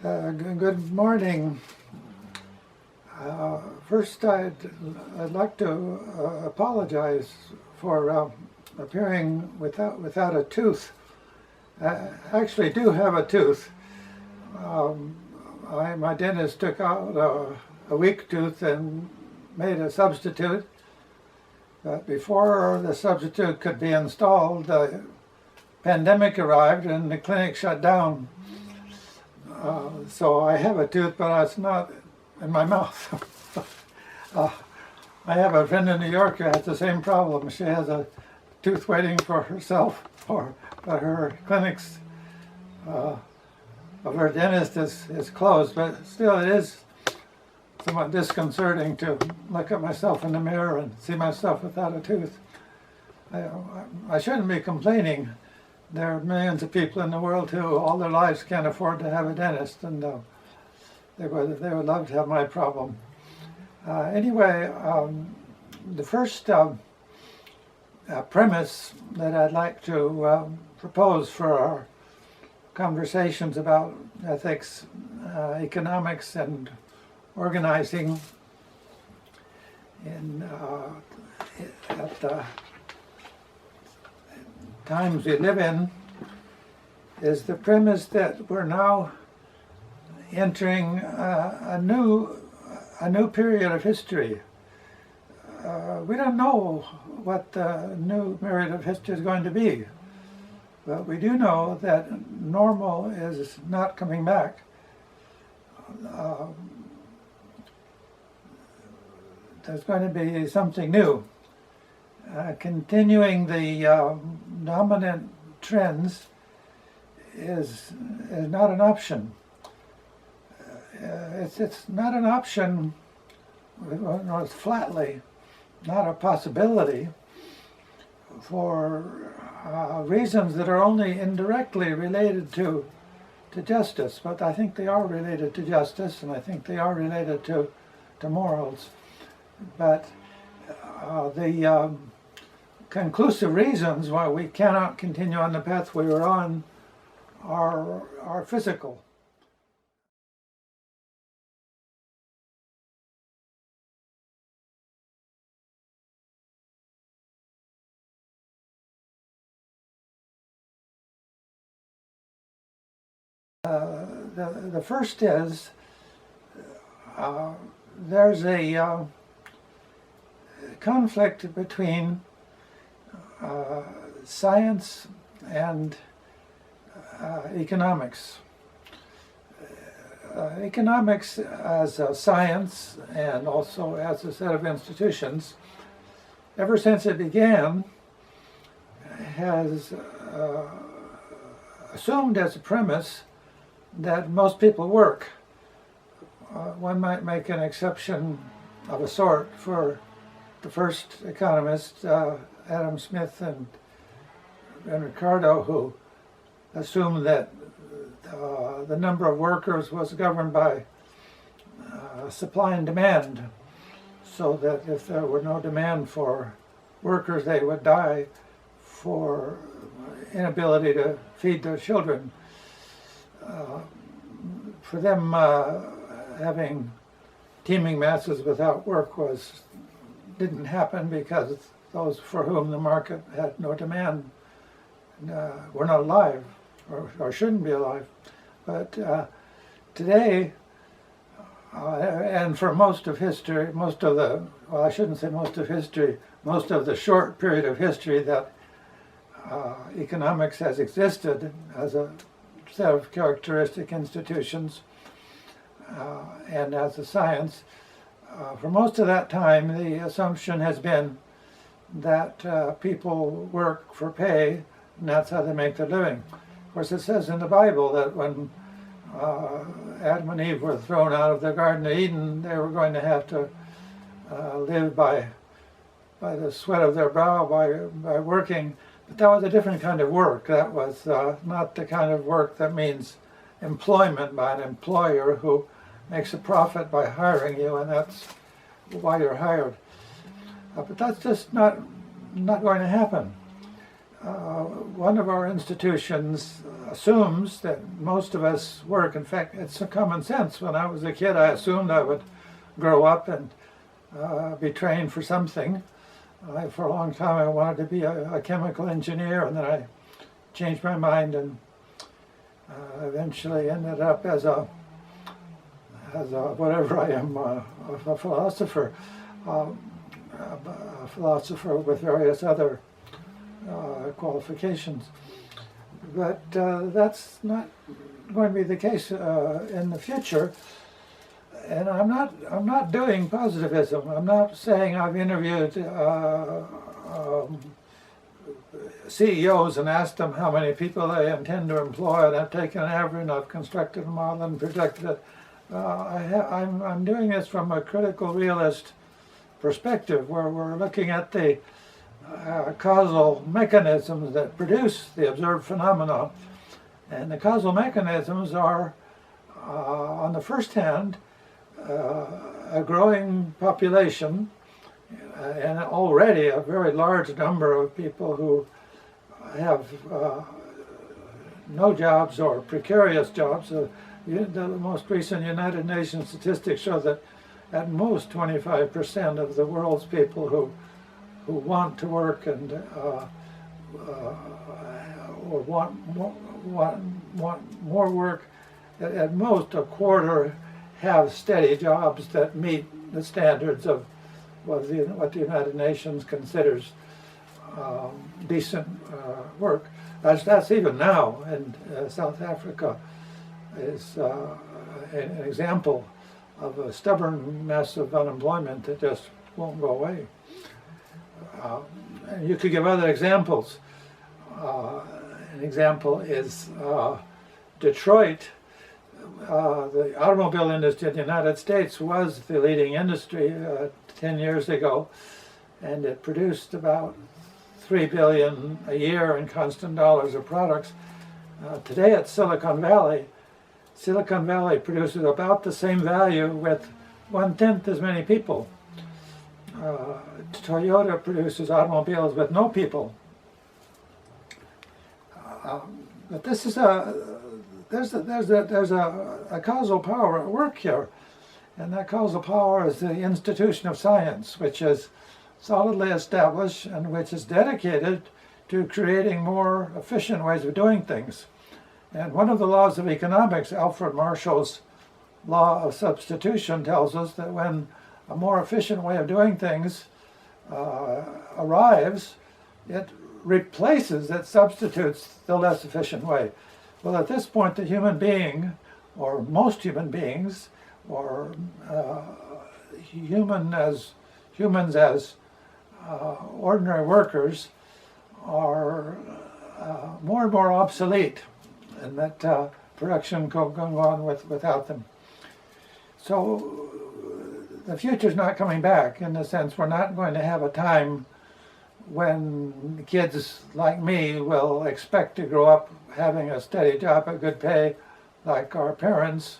Good morning. First, I'd like to apologize for appearing without a tooth. I actually do have a tooth. My dentist took out a weak tooth and made a substitute. But before the substitute could be installed, the pandemic arrived and the clinic shut down. So I have a tooth, but it's not in my mouth. I have a friend in New York who has the same problem. She has a tooth waiting for herself, but her clinic's of her dentist is closed. But still, it is somewhat disconcerting to look at myself in the mirror and see myself without a tooth. I shouldn't be complaining. There are millions of people in the world who all their lives can't afford to have a dentist, and they would love to have my problem. Anyway, the first premise that I'd like to propose for our conversations about ethics, economics, and organizing at the times we live in is the premise that we're now entering a new period of history. We don't know what the new period of history is going to be, but we do know that normal is not coming back. There's going to be something new. Continuing the dominant trends is not an option. It's not an option, or it's flatly not a possibility, for reasons that are only indirectly related to justice. But I think they are related to justice, and I think they are related to morals. But the conclusive reasons why we cannot continue on the path we were on are physical. The first is there's a conflict between science and economics. Economics as a science and also as a set of institutions, ever since it began, has assumed as a premise that most people work. One might make an exception of a sort for the first economists, Adam Smith and Ricardo, who assumed that the number of workers was governed by supply and demand, so that if there were no demand for workers, they would die for inability to feed their children. For them, having teeming masses without work didn't happen because those for whom the market had no demand were not alive or shouldn't be alive. But today, and for most of history, most of the short period of history that economics has existed as a set of characteristic institutions and as a science, for most of that time the assumption has been that people work for pay, and that's how they make their living. Of course, it says in the Bible that when Adam and Eve were thrown out of the Garden of Eden, they were going to have to live by the sweat of their brow, by working. But that was a different kind of work. That was not the kind of work that means employment by an employer who makes a profit by hiring you, and that's why you're hired. But that's just not going to happen. one of our institutions assumes that most of us work. In fact, it's a common sense. When I was a kid, I assumed I would grow up and be trained for something. For a long time, I wanted to be a chemical engineer, and then I changed my mind and eventually ended up as a whatever I am, a philosopher, a philosopher with various other qualifications. But that's not going to be the case in the future. And I'm not doing positivism. I'm not saying I've interviewed CEOs and asked them how many people they intend to employ, and I've taken an average and I've constructed a model and projected it. I'm doing this from a critical realist perspective, where we're looking at the causal mechanisms that produce the observed phenomenon. And the causal mechanisms are, on the first hand, a growing population, and already a very large number of people who have no jobs or precarious jobs. The most recent United Nations statistics show that at most 25% of the world's people who want to work and or want more work, at most a quarter have steady jobs that meet the standards of what the United Nations considers decent work. That's even now, and South Africa is an example of a stubborn mess of unemployment that just won't go away. And you could give other examples. An example is Detroit. The automobile industry in the United States was the leading industry 10 years ago, and it produced about $3 billion a year in constant dollars of products. Today at Silicon Valley produces about the same value with 1/10 as many people. Toyota produces automobiles with no people. But this is there's a causal power at work here, and that causal power is the institution of science, which is solidly established and which is dedicated to creating more efficient ways of doing things. And one of the laws of economics, Alfred Marshall's law of substitution, tells us that when a more efficient way of doing things arrives, it replaces, it substitutes the less efficient way. Well, at this point, the human being, or most human beings, or humans as ordinary workers, are more and more obsolete, and that production can go on without them. So the future's not coming back, in the sense we're not going to have a time when kids like me will expect to grow up having a steady job at good pay like our parents.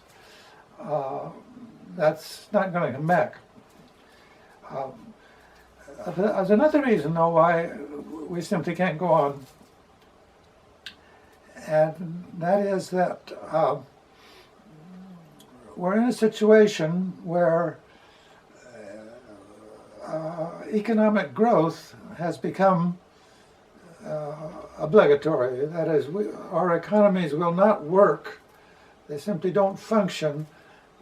That's not going to come back. There's another reason, though, why we simply can't go on, and that is that we're in a situation where economic growth has become obligatory. That is, our economies will not work, they simply don't function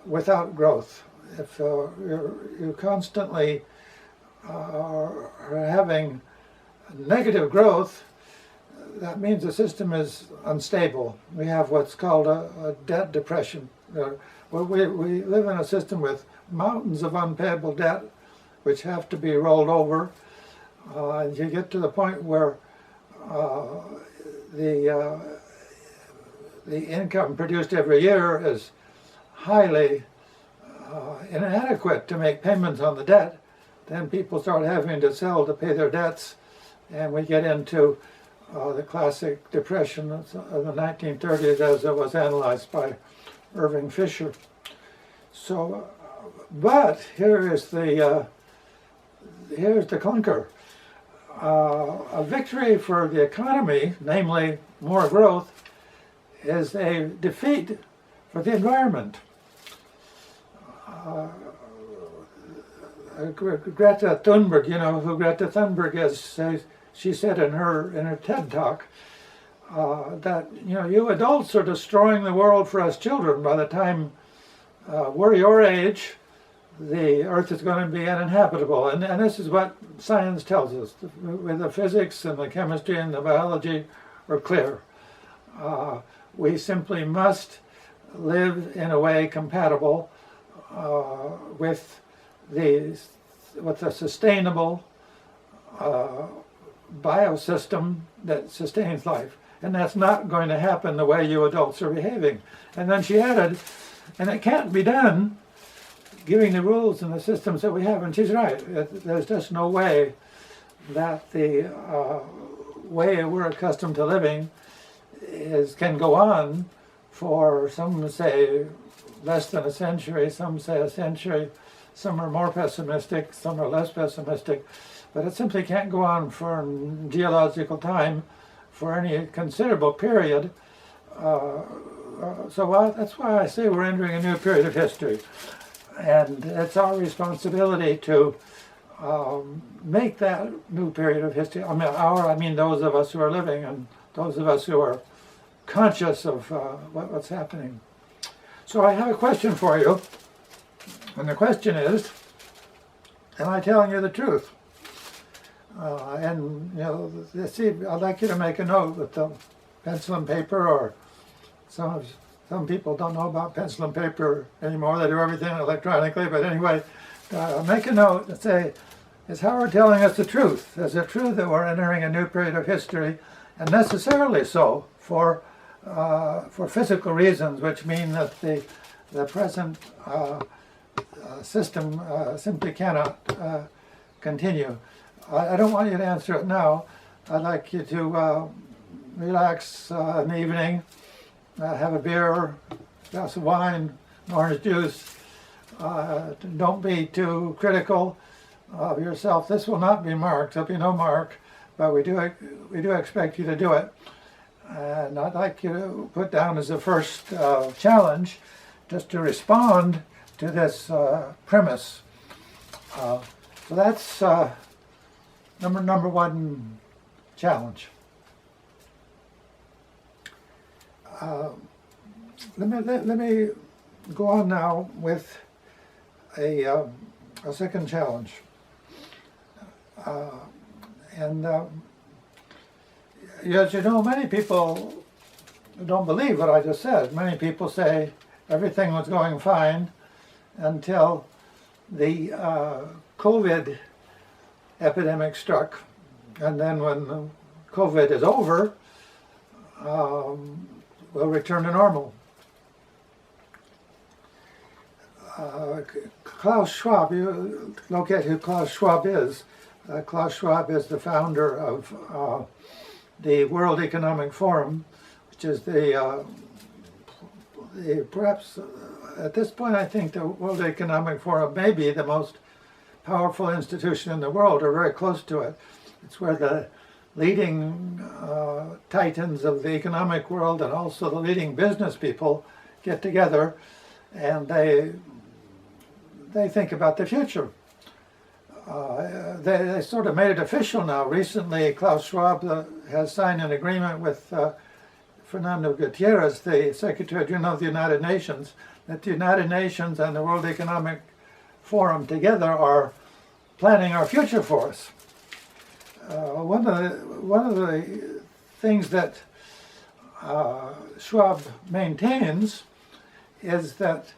without growth. If you constantly are having negative growth, that means the system is unstable. We have what's called a debt depression. We live in a system with mountains of unpayable debt which have to be rolled over. And you get to the point where the income produced every year is highly inadequate to make payments on the debt. Then people start having to sell to pay their debts, and we get into the classic depression of the 1930s as it was analyzed by Irving Fisher. So, but here's the clunker. a victory for the economy, namely more growth, is a defeat for the environment. Greta Thunberg, you know who Greta Thunberg is, she said in her TED talk that, you know, you adults are destroying the world for us children. By the time we're your age, the earth is going to be uninhabitable. And this is what science tells us. With the physics and the chemistry and the biology are clear. We simply must live in a way compatible with a sustainable biosystem that sustains life. And that's not going to happen the way you adults are behaving. And then she added, and it can't be done giving the rules and the systems that we have. And she's right. There's just no way that the way we're accustomed to living can go on for, some say, less than a century, some say a century, some are more pessimistic, some are less pessimistic, but it simply can't go on for geological time for any considerable period. So that's why I say we're entering a new period of history. And it's our responsibility to make that new period of history. I mean those of us who are living and those of us who are conscious of what's happening. So I have a question for you. And the question is, am I telling you the truth? And, you know, see, I'd like you to make a note with the pencil and paper, or some people don't know about pencil and paper anymore. They do everything electronically. But anyway, make a note and say, is Howard telling us the truth? Is it true that we're entering a new period of history, and necessarily so for physical reasons, which mean that the present system simply cannot continue? I don't want you to answer it now. I'd like you to relax in the evening, have a beer, a glass of wine, an orange juice. Don't be too critical of yourself. This will not be marked. There'll be no mark, but we do expect you to do it. And I'd like you to put down as the first challenge just to respond to this premise. So that's number one challenge. Let me go on now with a second challenge. As you know, many people don't believe what I just said. Many people say everything was going fine until the COVID epidemic struck, and then when the COVID is over, we'll return to normal. Klaus Schwab, you locate who Klaus Schwab is. Klaus Schwab is the founder of the World Economic Forum, which is perhaps at this point I think the World Economic Forum may be the most powerful institution in the world, or very close to it. It's where the leading titans of the economic world and also the leading business people get together, and they think about the future. They sort of made it official now. Recently, Klaus Schwab has signed an agreement with Fernando Gutierrez, the Secretary General of the United Nations, that the United Nations and the World Economic Forum together are planning our future for us. One of the things that Schwab maintains is that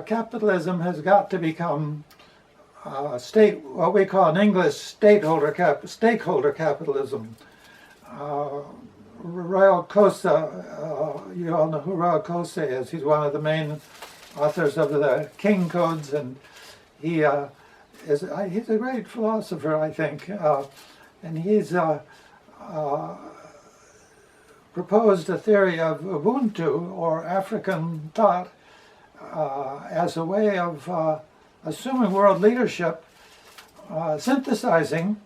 capitalism has got to become what we call in English stakeholder capitalism. Royal Cosa, you all know who Royal Cosa is. He's one of the main authors of the King Codes, and he's a great philosopher, I think, and he's proposed a theory of Ubuntu, or African thought, as a way of assuming world leadership, synthesizing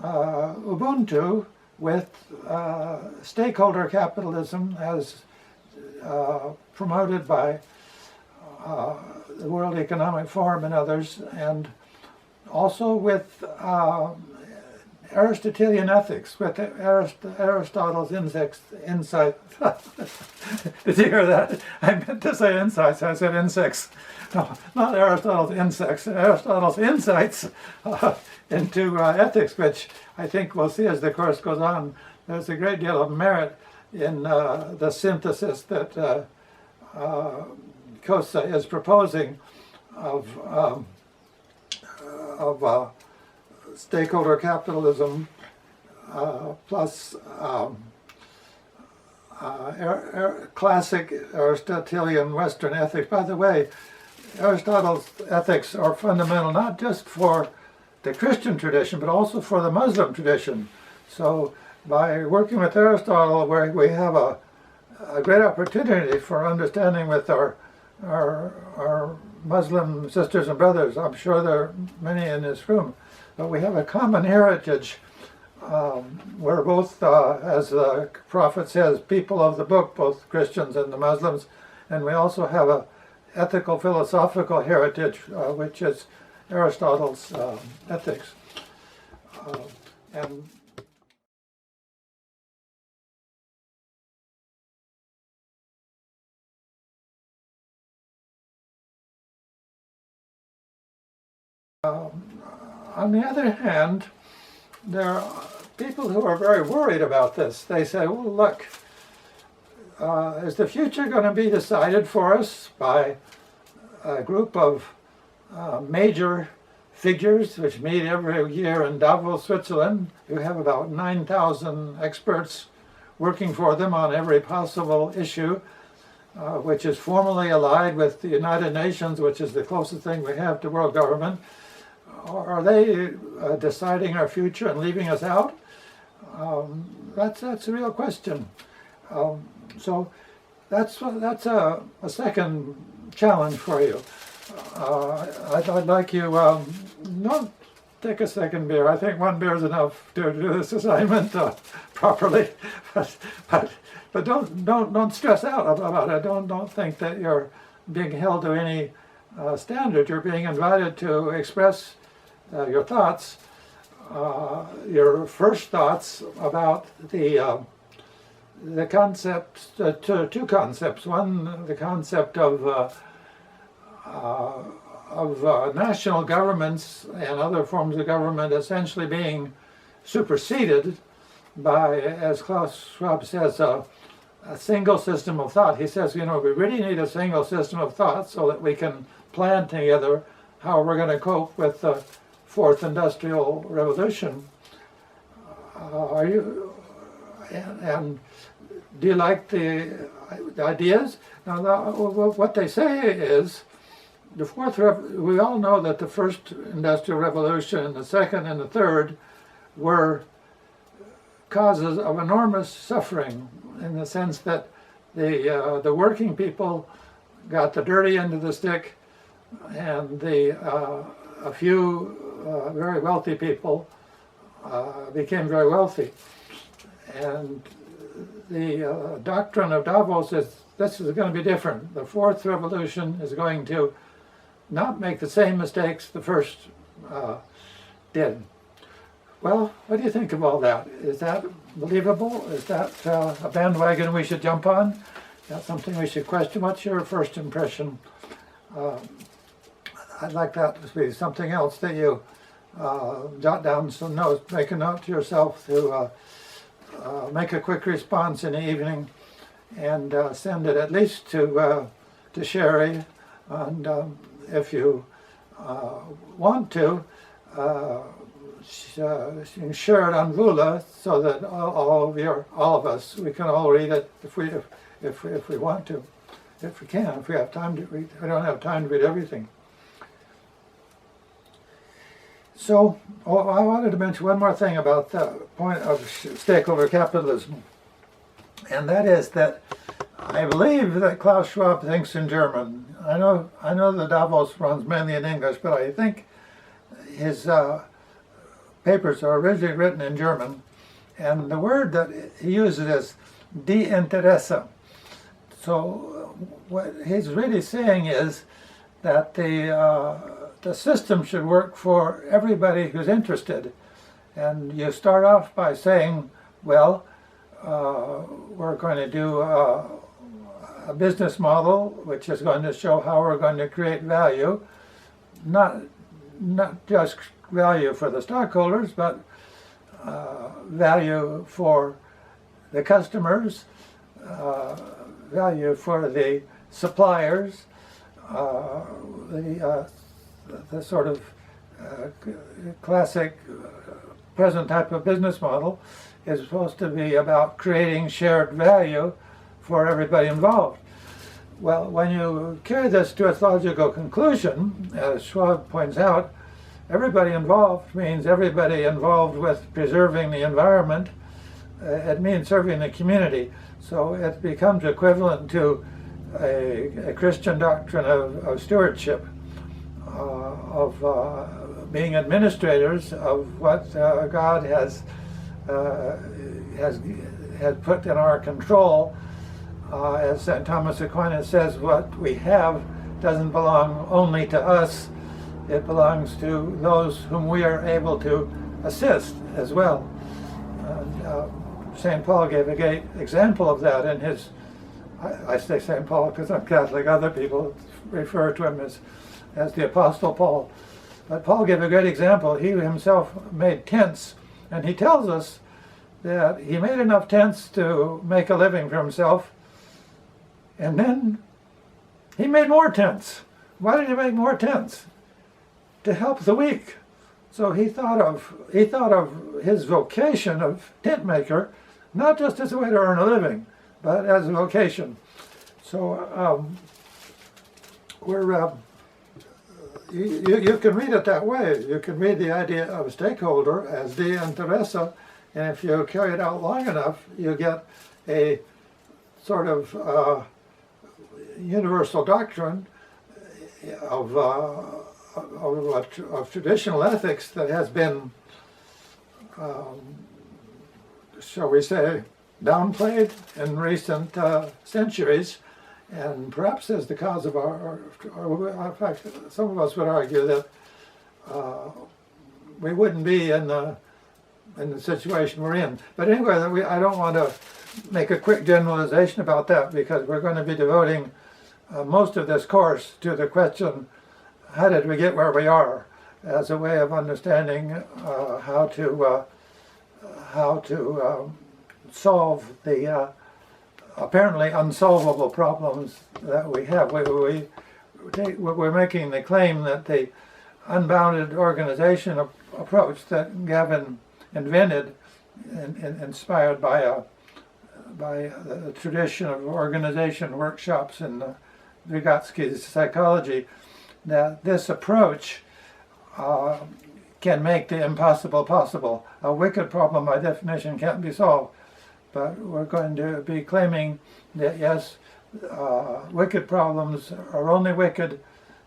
Ubuntu with stakeholder capitalism as promoted by the World Economic Forum and others, and also with Aristotelian ethics, with Aristotle's insight. Did you hear that? I meant to say insights, I said insects. No, not Aristotle's insects, Aristotle's insights into ethics, which I think we'll see as the course goes on. There's a great deal of merit in the synthesis that Kosa is proposing of stakeholder capitalism plus classic Aristotelian Western ethics. By the way, Aristotle's ethics are fundamental not just for the Christian tradition, but also for the Muslim tradition. So by working with Aristotle, where we have a great opportunity for understanding with our Muslim sisters and brothers. I'm sure there are many in this room, but we have a common heritage. We're both, as the prophet says, people of the book, both Christians and the Muslims, and we also have a ethical philosophical heritage, which is Aristotle's ethics. And on the other hand, there are people who are very worried about this. They say, well, look, is the future going to be decided for us by a group of major figures which meet every year in Davos, Switzerland? You have about 9,000 experts working for them on every possible issue, which is formally allied with the United Nations, which is the closest thing we have to world government. Are they deciding our future and leaving us out? That's a real question. So that's a second challenge for you. I'd like you not take a second beer. I think one beer is enough to do this assignment properly. But don't stress out about it. Don't think that you're being held to any standard. You're being invited to express your thoughts, your first thoughts about the concept, two concepts. One, the concept of national governments and other forms of government essentially being superseded by, as Klaus Schwab says, a single system of thought. He says, we really need a single system of thought so that we can plan together how we're going to cope with the Fourth Industrial Revolution. And do you like the ideas? Now, what they say is, we all know that the First Industrial Revolution and the Second and the Third were causes of enormous suffering, in the sense that the working people got the dirty end of the stick, and a few very wealthy people became very wealthy. And the doctrine of Davos is this is going to be different. The Fourth Revolution is going to not make the same mistakes the first did. Well, what do you think of all that? Is that believable? Is that a bandwagon we should jump on? Is that something we should question? What's your first impression? I'd like that to be something else that you jot down some notes, make a note to yourself to make a quick response in the evening and send it at least to Sherry, and if you want to, you can share it on Vula so that all of us, we can all read it if we want to, if we can, if we have time to read. I don't have time to read everything. So, I wanted to mention one more thing about the point of stakeholder capitalism, and that is that I believe that Klaus Schwab thinks in German. I know that Davos runs mainly in English, but I think his papers are originally written in German, and the word that he uses is de interesse. So what he's really saying is that the system should work for everybody who's interested. And you start off by saying, well, we're going to do a business model which is going to show how we're going to create value, not just value for the stockholders, but value for the customers, value for the suppliers, the sort of classic present type of business model is supposed to be about creating shared value for everybody involved. Well, when you carry this to its logical conclusion, as Schwab points out, everybody involved means everybody involved with preserving the environment. It means serving the community. So it becomes equivalent to a Christian doctrine of stewardship, of being administrators of what God has put in our control. As St. Thomas Aquinas says, what we have doesn't belong only to us, it belongs to those whom we are able to assist as well. St. Paul gave a great example of that in his, I say St. Paul because I'm Catholic, other people refer to him as the Apostle Paul. But Paul gave a great example. He himself made tents, and he tells us that he made enough tents to make a living for himself, and then he made more tents. Why did he make more tents? To help the weak. So he thought of his vocation of tent maker not just as a way to earn a living, but as a vocation. So you can read it that way. You can read the idea of a stakeholder as de interesse, and if you carry it out long enough, you get a sort of universal doctrine of traditional ethics that has been, shall we say, downplayed in recent centuries, and perhaps as the cause of in fact, some of us would argue that we wouldn't be in the situation we're in. But anyway, I don't want to make a quick generalization about that, because we're going to be devoting most of this course to the question, how did we get where we are, as a way of understanding how to solve the apparently unsolvable problems that we have. We're making the claim that the unbounded organization approach that Gavin invented, inspired by the tradition of organization workshops in Vygotsky's psychology, that this approach can make the impossible possible. A wicked problem by definition can't be solved, but we're going to be claiming that yes, wicked problems are only wicked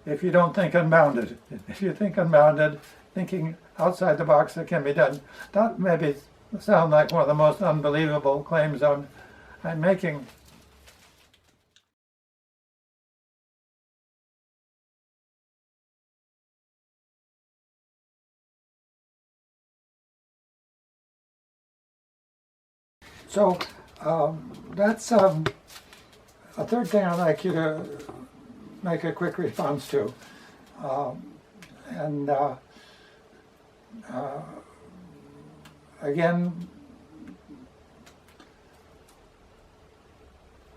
if you don't think unbounded. If you think unbounded, thinking outside the box that can be done. That maybe sound like one of the most unbelievable claims I'm making. So that's a third thing I'd like you to make a quick response to. Again,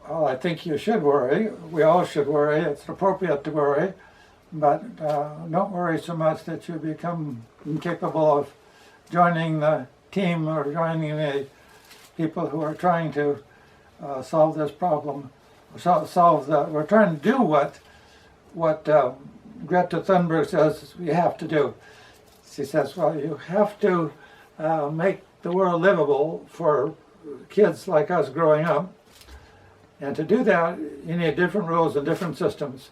well, I think you should worry. We all should worry. It's appropriate to worry. But don't worry so much that you become incapable of joining the team or joining the people who are trying to solve this problem. We're trying to do what Greta Thunberg says we have to do. She says, well, you have to make the world livable for kids like us growing up. And to do that, you need different rules and different systems.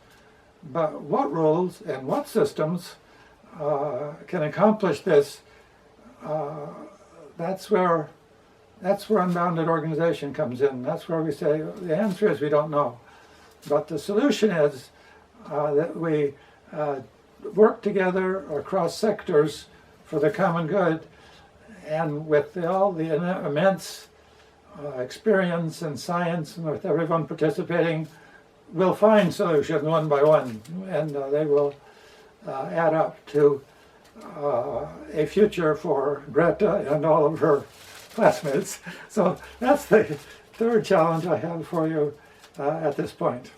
But what rules and what systems can accomplish this that's where unbounded organization comes in. That's where we say the answer is we don't know, but the solution is that we work together across sectors for the common good, and with all the immense experience and science, and with everyone participating, we'll find solutions one by one, and they will add up to a future for Greta and all of her classmates. So that's the third challenge I have for you at this point.